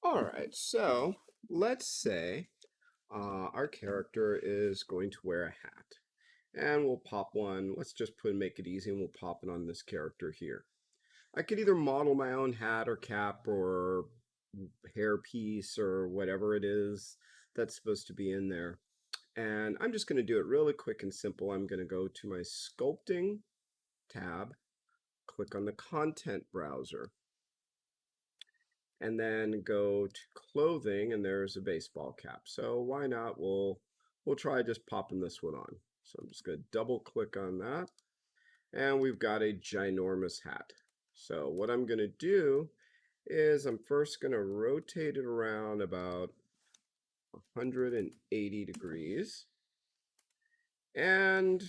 All right, so let's say our character is going to wear a hat. And we'll pop one. Let's just make it easy and we'll pop it on this character here. I could either model my own hat or cap or hairpiece or whatever it is that's supposed to be in there. And I'm just going to do it really quick and simple. I'm going to go to my sculpting tab, click on the content browser, and then go to clothing, and there's a baseball cap. So why not? We'll try just popping this one on. So I'm just going to double click on that, and we've got a ginormous hat. So what I'm going to do is I'm first going to rotate it around about 180 degrees, and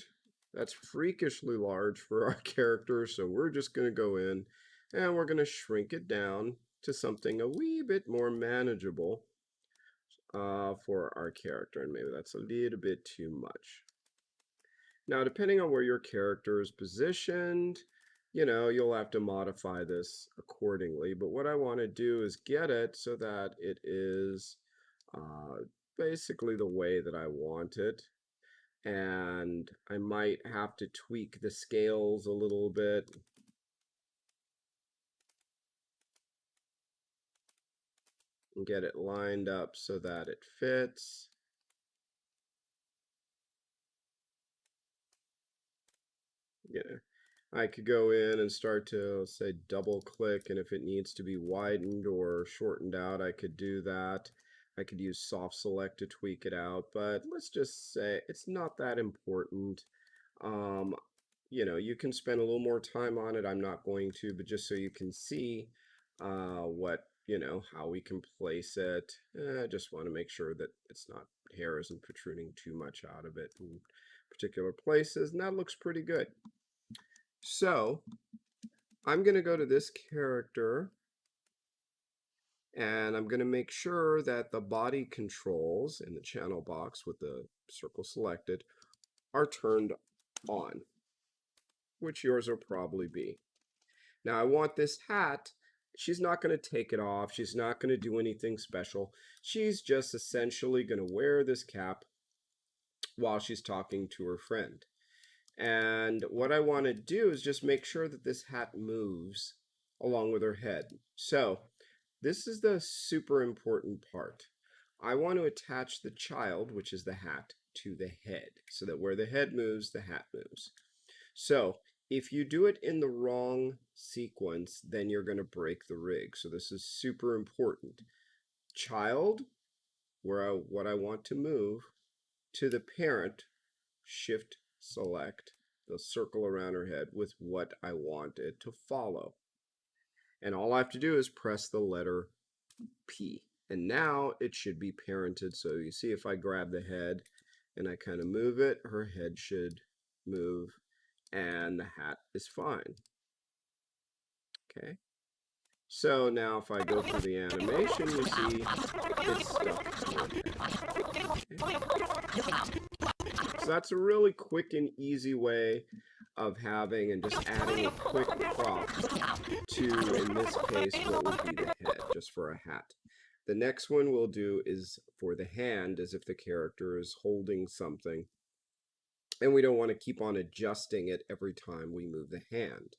that's freakishly large for our character, so we're just going to go in and we're going to shrink it down to something a wee bit more manageable for our character, and maybe that's a little bit too much. Now, depending on where your character is positioned, you'll have to modify this accordingly, but what I want to do is get it so that it is uh, basically the way that I want it. And I might have to tweak the scales a little bit. And get it lined up so that it fits. Yeah, I could go in and start to, say, double click, and if it needs to be widened or shortened out, I could do that. I could use soft select to tweak it out, but let's just say it's not that important. Um, you can spend a little more time on it. I'm not going to, but just so you can see how we can place it. I just want to make sure that it's not, hair isn't protruding too much out of it in particular places, and that looks pretty good. So I'm going to go to this character, and I'm going to make sure that the body controls in the channel box with the circle selected are turned on, which yours will probably be. Now I want this hat. She's not going to take it off. She's not going to do anything special. She's just essentially going to wear this cap while she's talking to her friend. And what I want to do is just make sure that this hat moves along with her head. So this is the super important part. I want to attach the child, which is the hat, to the head, so that where the head moves, the hat moves. So if you do it in the wrong sequence, then you're going to break the rig. So this is super important. Child, what I want to move, to the parent, shift select the circle around her head with what I want it to follow. And all I have to do is press the letter P. And now it should be parented. So you see, if I grab the head and I kind of move it, her head should move and the hat is fine. Okay. So now if I go through the animation, you see it's stuck to her head. Okay. So that's a really quick and easy way of having and just adding a quick prop to, in this case, what would be the head, just for a hat. The next one we'll do is for the hand, as if the character is holding something. And we don't want to keep on adjusting it every time we move the hand.